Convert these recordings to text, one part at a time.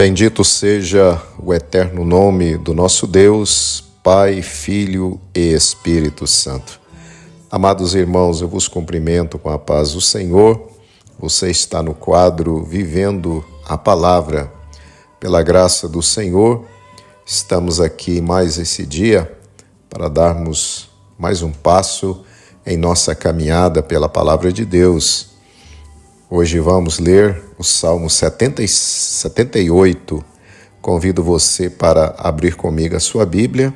Bendito seja o eterno nome do nosso Deus, Pai, Filho e Espírito Santo. Amados irmãos, eu vos cumprimento com a paz do Senhor. Você está no quadro Vivendo a Palavra. Pela graça do Senhor, estamos aqui mais esse dia para darmos mais um passo em nossa caminhada pela Palavra de Deus. Hoje vamos ler o Salmo 78. Convido você para abrir comigo a sua Bíblia,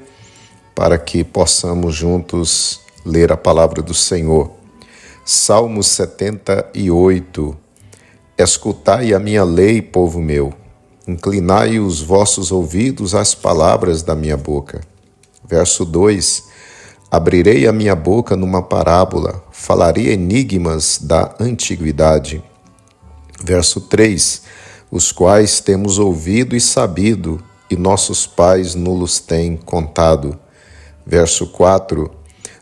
para que possamos juntos ler a palavra do Senhor. Salmo 78. Escutai a minha lei, povo meu. Inclinai os vossos ouvidos às palavras da minha boca. Verso 2. Abrirei a minha boca numa parábola, falarei enigmas da antiguidade. Verso 3. Os quais temos ouvido e sabido, e nossos pais nulos têm contado. Verso 4.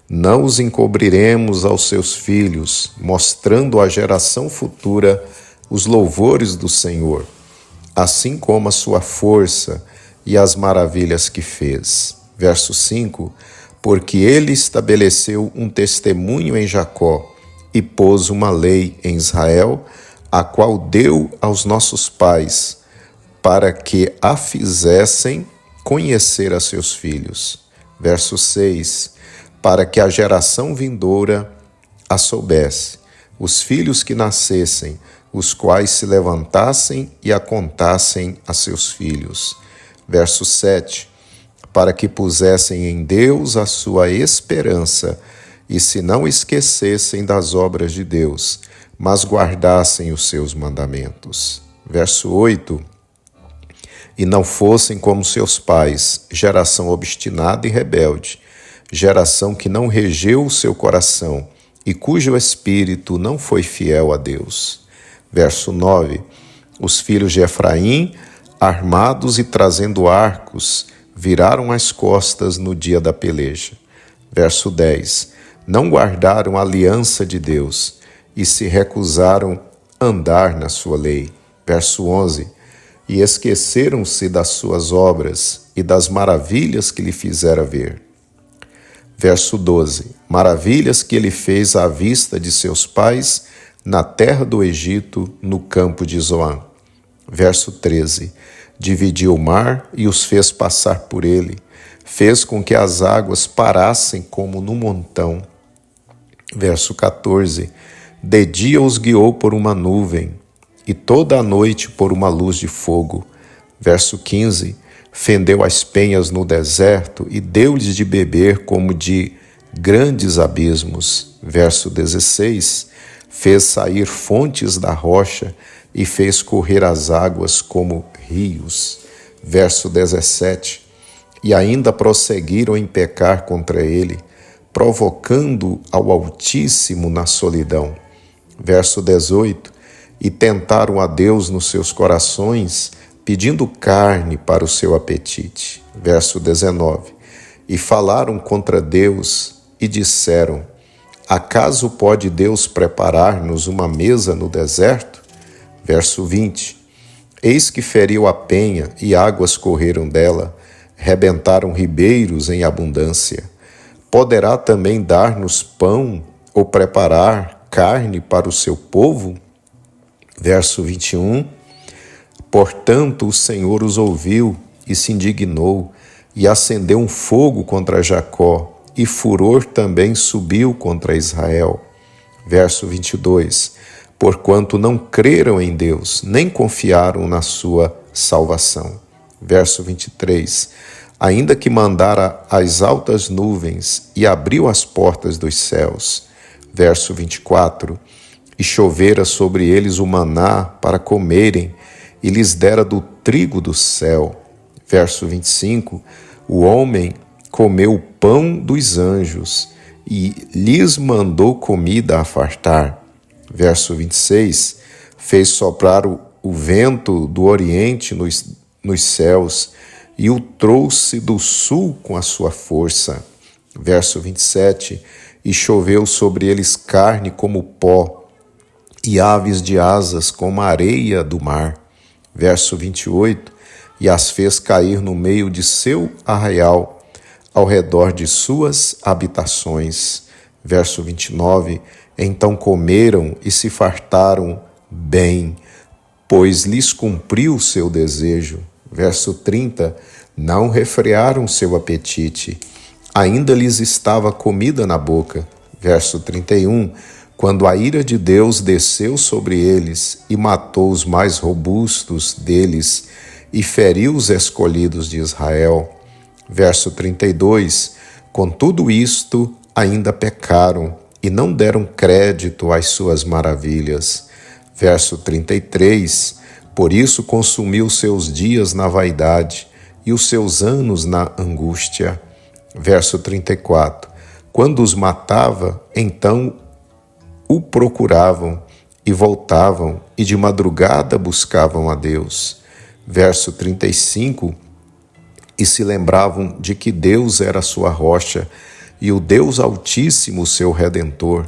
Não os encobriremos aos seus filhos, mostrando à geração futura os louvores do Senhor, assim como a sua força e as maravilhas que fez. Verso 5. Porque ele estabeleceu um testemunho em Jacó e pôs uma lei em Israel, a qual deu aos nossos pais, para que a fizessem conhecer a seus filhos. Verso 6. Para que a geração vindoura a soubesse, os filhos que nascessem, os quais se levantassem e a contassem a seus filhos. Verso 7. Para que pusessem em Deus a sua esperança e se não esquecessem das obras de Deus, mas guardassem os seus mandamentos. Verso 8. E não fossem como seus pais, geração obstinada e rebelde, geração que não regeu o seu coração e cujo espírito não foi fiel a Deus. Verso 9. Os filhos de Efraim, armados e trazendo arcos, viraram as costas no dia da peleja. Verso 10. Não guardaram a aliança de Deus e se recusaram a andar na sua lei. Verso 11. E esqueceram-se das suas obras e das maravilhas que lhe fizera ver. Verso 12. Maravilhas que ele fez à vista de seus pais na terra do Egito, no campo de Zoan. Verso 13. Dividiu o mar e os fez passar por ele, fez com que as águas parassem como no montão. Verso 14. De dia os guiou por uma nuvem, e toda a noite por uma luz de fogo. Verso 15. Fendeu as penhas no deserto e deu-lhes de beber como de grandes abismos. Verso 16. Fez sair fontes da rocha e fez correr as águas como rios. Verso 17. E ainda prosseguiram em pecar contra ele, provocando ao Altíssimo na solidão. Verso 18. E tentaram a Deus nos seus corações, pedindo carne para o seu apetite. Verso 19. E falaram contra Deus e disseram: acaso pode Deus preparar-nos uma mesa no deserto? Verso 20. Eis que feriu a penha e águas correram dela, rebentaram ribeiros em abundância. Poderá também dar-nos pão ou preparar carne para o seu povo? Verso 21. Portanto, o Senhor os ouviu e se indignou, e acendeu um fogo contra Jacó, e furor também subiu contra Israel. Verso 22. Porquanto não creram em Deus, nem confiaram na sua salvação. Verso 23. Ainda que mandara as altas nuvens e abriu as portas dos céus. Verso 24. E chovera sobre eles o maná para comerem, e lhes dera do trigo do céu. Verso 25. O homem comeu o pão dos anjos, e lhes mandou comida a fartar. Verso 26, fez soprar o vento do oriente nos céus e o trouxe do sul com a sua força. Verso 27, e choveu sobre eles carne como pó e aves de asas como a areia do mar. Verso 28, e as fez cair no meio de seu arraial, ao redor de suas habitações. Verso 29, então comeram e se fartaram bem, pois lhes cumpriu o seu desejo. Verso 30, não refrearam seu apetite, ainda lhes estava comida na boca. Verso 31, quando a ira de Deus desceu sobre eles e matou os mais robustos deles e feriu os escolhidos de Israel. Verso 32, com tudo isto ainda pecaram e não deram crédito às suas maravilhas. Verso 33, por isso consumiu seus dias na vaidade e os seus anos na angústia. Verso 34, quando os matava, então o procuravam e voltavam e de madrugada buscavam a Deus. Verso 35, e se lembravam de que Deus era sua rocha e o Deus Altíssimo seu Redentor.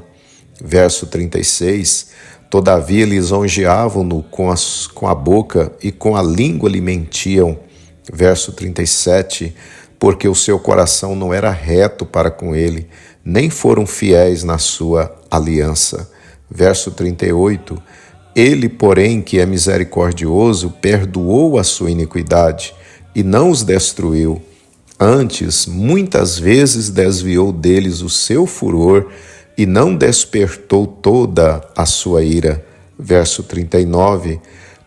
Verso 36, todavia lisonjeavam-no com a boca e com a língua lhe mentiam. Verso 37, porque o seu coração não era reto para com ele, nem foram fiéis na sua aliança. Verso 38, ele, porém, que é misericordioso, perdoou a sua iniquidade e não os destruiu. Antes, muitas vezes desviou deles o seu furor e não despertou toda a sua ira. Verso 39,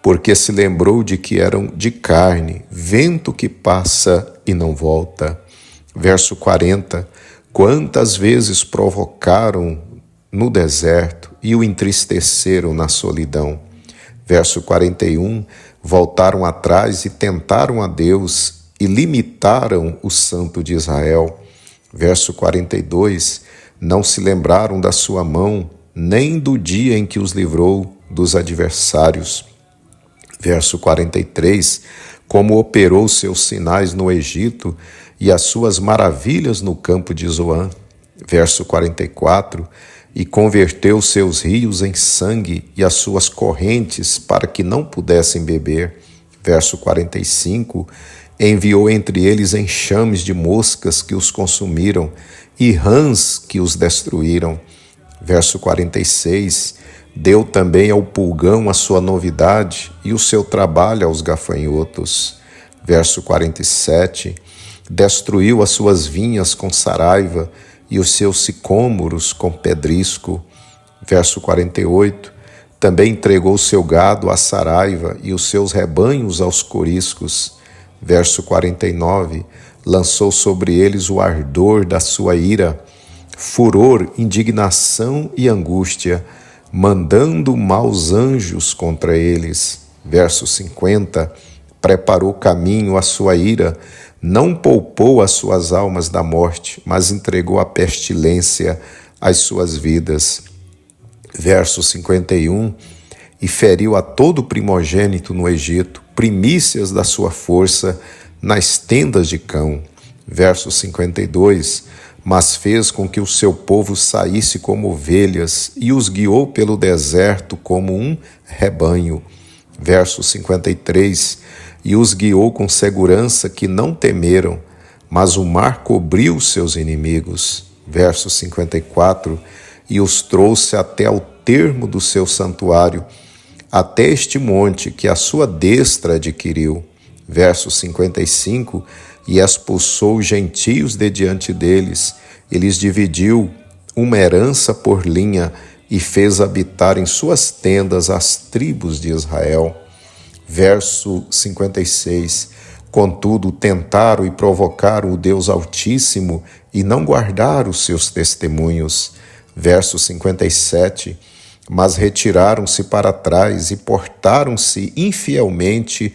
porque se lembrou de que eram de carne, vento que passa e não volta. Verso 40, quantas vezes provocaram no deserto e o entristeceram na solidão. Verso 41, voltaram atrás e tentaram a Deus e limitaram o Santo de Israel. Verso 42, não se lembraram da sua mão, nem do dia em que os livrou dos adversários. Verso 43, como operou seus sinais no Egito e as suas maravilhas no campo de Zoan. Verso 44, e converteu seus rios em sangue e as suas correntes para que não pudessem beber. Verso 45, enviou entre eles enxames de moscas que os consumiram e rãs que os destruíram. Verso 46, deu também ao pulgão a sua novidade e o seu trabalho aos gafanhotos. Verso 47, destruiu as suas vinhas com saraiva e os seus sicômoros com pedrisco. Verso 48, também entregou seu gado à saraiva e os seus rebanhos aos coriscos. Verso 49, lançou sobre eles o ardor da sua ira, furor, indignação e angústia, mandando maus anjos contra eles. Verso 50, preparou caminho à sua ira, não poupou as suas almas da morte, mas entregou a pestilência às suas vidas. Verso 51, e feriu a todo primogênito no Egito, primícias da sua força nas tendas de Cão. Verso 52, mas fez com que o seu povo saísse como ovelhas e os guiou pelo deserto como um rebanho. Verso 53, e os guiou com segurança que não temeram, mas o mar cobriu seus inimigos. Verso 54, e os trouxe até ao termo do seu santuário, até este monte que a sua destra adquiriu. Verso 55, e expulsou os gentios de diante deles, e lhes dividiu uma herança por linha, e fez habitar em suas tendas as tribos de Israel. Verso 56, contudo tentaram e provocaram o Deus Altíssimo, e não guardaram os seus testemunhos. Verso 57, mas retiraram-se para trás e portaram-se infielmente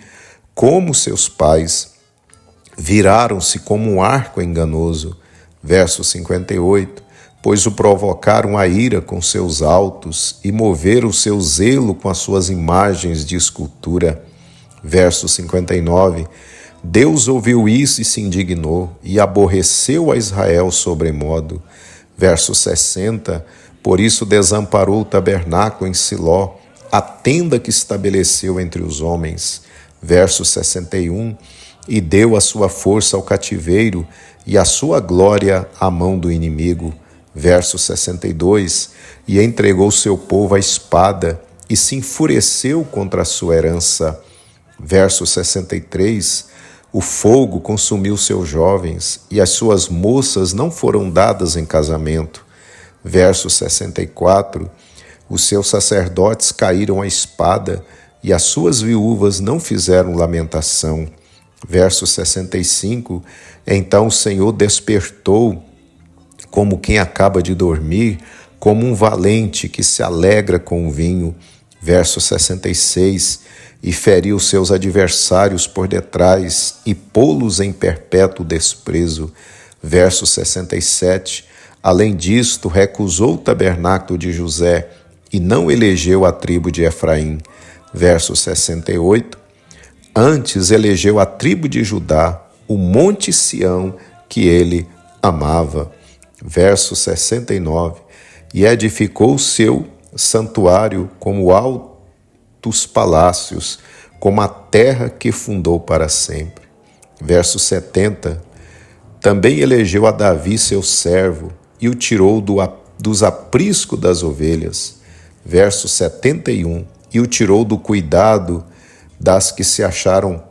como seus pais, viraram-se como um arco enganoso. Verso 58, pois o provocaram a ira com seus altos e moveram o seu zelo com as suas imagens de escultura. Verso 59, Deus ouviu isso e se indignou, e aborreceu a Israel sobremodo. Verso 60, por isso desamparou o tabernáculo em Siló, a tenda que estabeleceu entre os homens. verso 61, e deu a sua força ao cativeiro e a sua glória à mão do inimigo, verso 62, e entregou seu povo à espada e se enfureceu contra a sua herança, verso 63, o fogo consumiu seus jovens e as suas moças não foram dadas em casamento, verso 64, os seus sacerdotes caíram à espada e as suas viúvas não fizeram lamentação. Verso 65, então o Senhor despertou como quem acaba de dormir, como um valente que se alegra com o vinho. Verso 66, e feriu seus adversários por detrás e pô-los em perpétuo desprezo. Verso 67, além disto, recusou o tabernáculo de José e não elegeu a tribo de Efraim. Verso 68, antes elegeu a tribo de Judá, o monte Sião que ele amava. Verso 69, e edificou o seu santuário como altos palácios, como a terra que fundou para sempre. Verso 70, também elegeu a Davi seu servo e o tirou dos apriscos das ovelhas. Verso 71, e o tirou do cuidado das que se acharam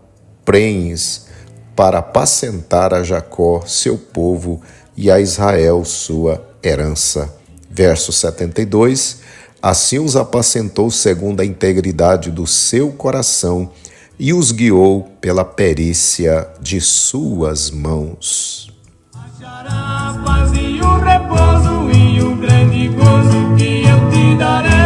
prenhes, para apacentar a Jacó, seu povo, e a Israel, sua herança. Verso 72, assim os apacentou segundo a integridade do seu coração e os guiou pela perícia de suas mãos. Achará a paz e o repouso e o grande gozo que eu te darei.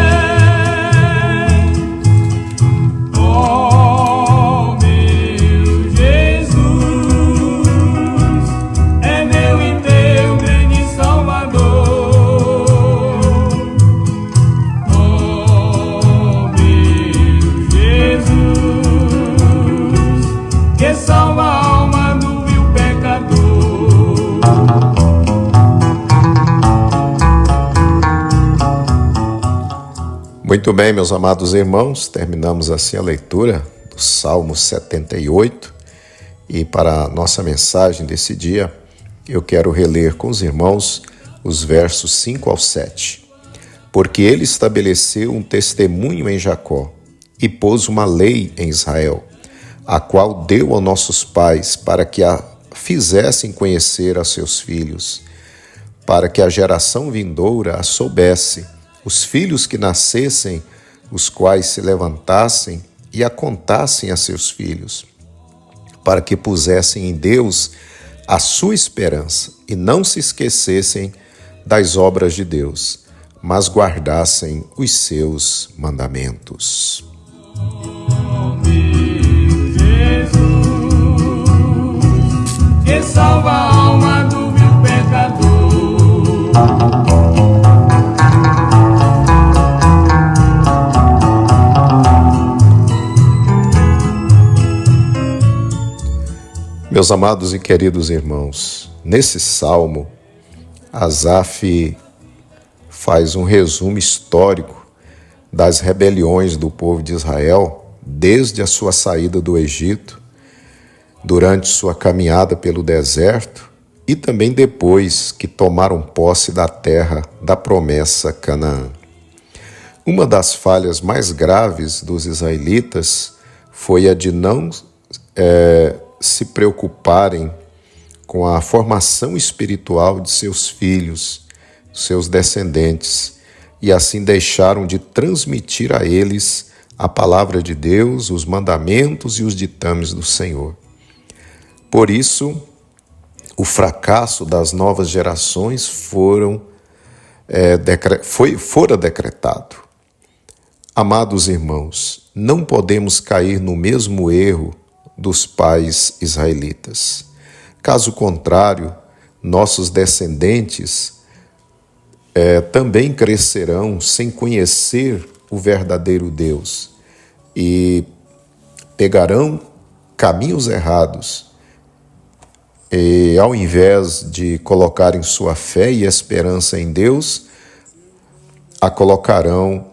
Muito bem, meus amados irmãos, terminamos assim a leitura do Salmo 78 e para a nossa mensagem desse dia, eu quero reler com os irmãos os versos 5 ao 7. Porque ele estabeleceu um testemunho em Jacó e pôs uma lei em Israel, a qual deu aos nossos pais para que a fizessem conhecer a seus filhos, para que a geração vindoura a soubesse, os filhos que nascessem, os quais se levantassem e a contassem a seus filhos, para que pusessem em Deus a sua esperança e não se esquecessem das obras de Deus, mas guardassem os seus mandamentos. Que salva a alma do vil pecador. Meus amados e queridos irmãos, nesse salmo, Asaf faz um resumo histórico das rebeliões do povo de Israel desde a sua saída do Egito, durante sua caminhada pelo deserto e também depois que tomaram posse da terra da promessa Canaã. Uma das falhas mais graves dos israelitas foi a de não se preocuparem com a formação espiritual de seus filhos, seus descendentes, e assim deixaram de transmitir a eles a palavra de Deus, os mandamentos e os ditames do Senhor. Por isso, o fracasso das novas gerações fora decretado. Amados irmãos, não podemos cair no mesmo erro dos pais israelitas. Caso contrário, nossos descendentes também crescerão sem conhecer o verdadeiro Deus e pegarão caminhos errados e, ao invés de colocarem sua fé e esperança em Deus, a colocarão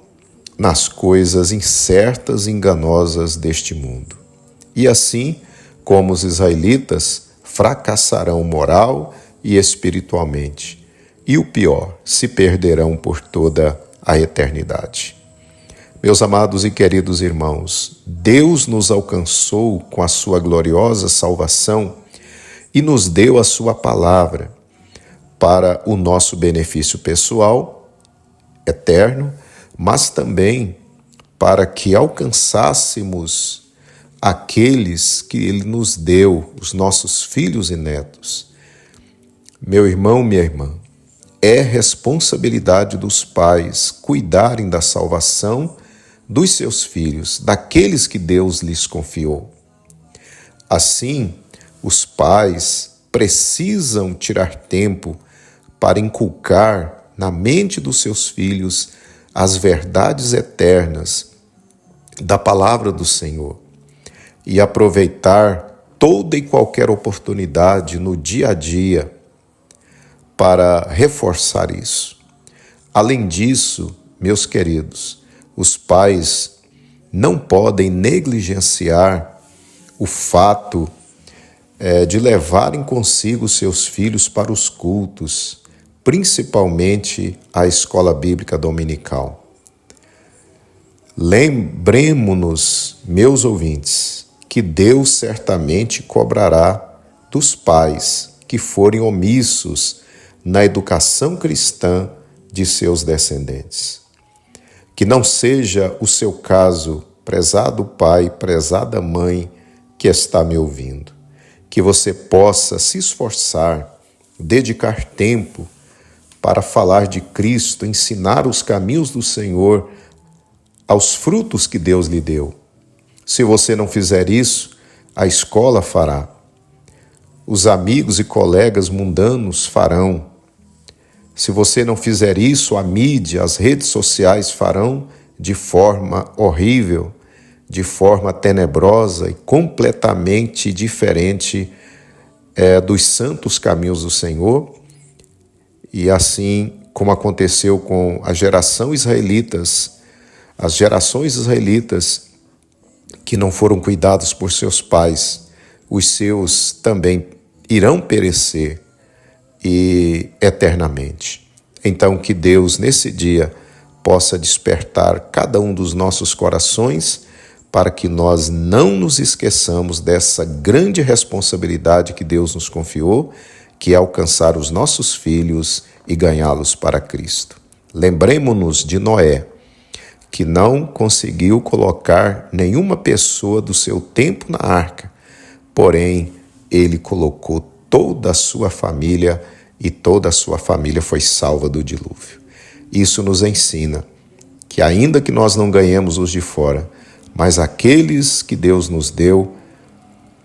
nas coisas incertas e enganosas deste mundo. E assim, como os israelitas, fracassarão moral e espiritualmente. E o pior, se perderão por toda a eternidade. Meus amados e queridos irmãos, Deus nos alcançou com a sua gloriosa salvação e nos deu a sua palavra para o nosso benefício pessoal, eterno, mas também para que alcançássemos aqueles que Ele nos deu, os nossos filhos e netos. Meu irmão, minha irmã, é responsabilidade dos pais cuidarem da salvação dos seus filhos, daqueles que Deus lhes confiou. Assim, os pais precisam tirar tempo para inculcar na mente dos seus filhos as verdades eternas da palavra do Senhor e aproveitar toda e qualquer oportunidade no dia a dia para reforçar isso. Além disso, meus queridos, os pais não podem negligenciar o fato de levarem consigo seus filhos para os cultos, principalmente a escola bíblica dominical. Lembremo-nos, meus ouvintes, que Deus certamente cobrará dos pais que forem omissos na educação cristã de seus descendentes. Que não seja o seu caso, prezado pai, prezada mãe que está me ouvindo. Que você possa se esforçar, dedicar tempo para falar de Cristo, ensinar os caminhos do Senhor aos frutos que Deus lhe deu. Se você não fizer isso, a escola fará. Os amigos e colegas mundanos farão. Se você não fizer isso, a mídia, as redes sociais farão de forma horrível, de forma tenebrosa e completamente diferente dos santos caminhos do Senhor. E assim como aconteceu com as gerações israelitas que não foram cuidados por seus pais, os seus também irão perecer e eternamente. Então que Deus nesse dia possa despertar cada um dos nossos corações para que nós não nos esqueçamos dessa grande responsabilidade que Deus nos confiou, que é alcançar os nossos filhos e ganhá-los para Cristo. Lembremo-nos de Noé, que não conseguiu colocar nenhuma pessoa do seu tempo na arca, porém ele colocou toda a sua família e toda a sua família foi salva do dilúvio. Isso nos ensina que ainda que nós não ganhemos os de fora, mas aqueles que Deus nos deu,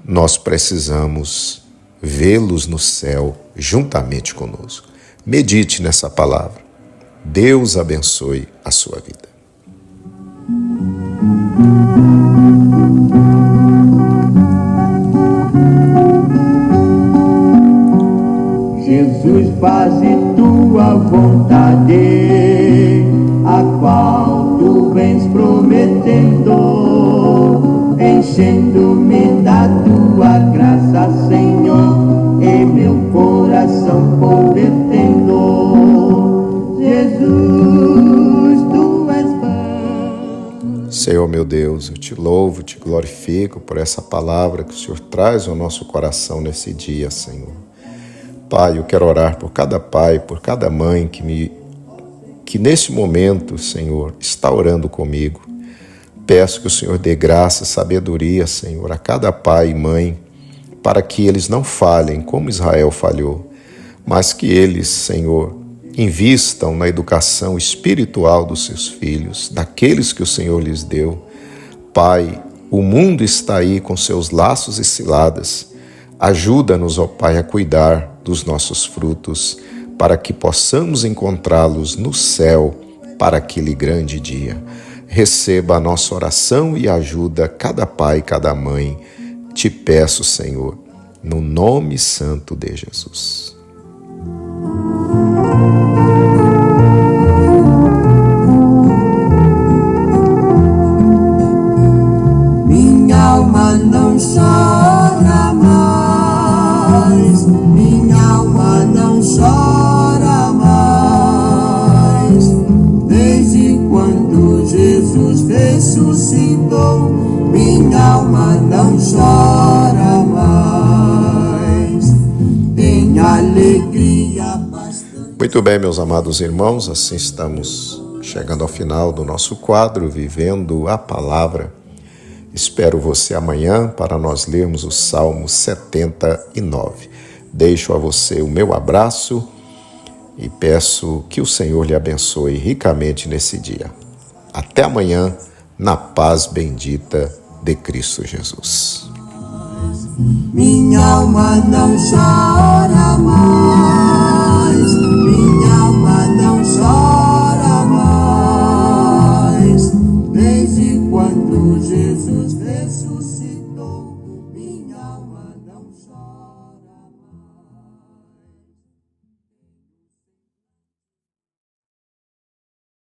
nós precisamos vê-los no céu juntamente conosco. Medite nessa palavra. Deus abençoe a sua vida. Jesus, faze tua vontade, a qual tu vens prometendo, enchendo-me da tua graça, Senhor, e meu coração convertendo. Jesus, tu és bom. Senhor meu Deus, eu te louvo, te glorifico por essa palavra que o Senhor traz ao nosso coração nesse dia, Senhor. Pai, eu quero orar por cada pai, por cada mãe que nesse momento, Senhor, está orando comigo. Peço que o Senhor dê graça, sabedoria, Senhor, a cada pai e mãe, para que eles não falhem como Israel falhou, mas que eles, Senhor, invistam na educação espiritual dos seus filhos, daqueles que o Senhor lhes deu. Pai, o mundo está aí com seus laços e ciladas. Ajuda-nos, ó Pai, a cuidar dos nossos frutos, para que possamos encontrá-los no céu para aquele grande dia. Receba a nossa oração e ajuda cada pai, cada mãe. Te peço, Senhor, no nome santo de Jesus. Minha alma não mais, minha alma não chora mais. Desde quando Jesus ressuscitou, minha alma não chora mais. Tem alegria bastante. Muito bem, meus amados irmãos, assim estamos chegando ao final do nosso quadro, Vivendo a Palavra. Espero você amanhã para nós lermos o Salmo 79. Deixo a você o meu abraço e peço que o Senhor lhe abençoe ricamente nesse dia. Até amanhã, na paz bendita de Cristo Jesus. Minha alma não chora mais.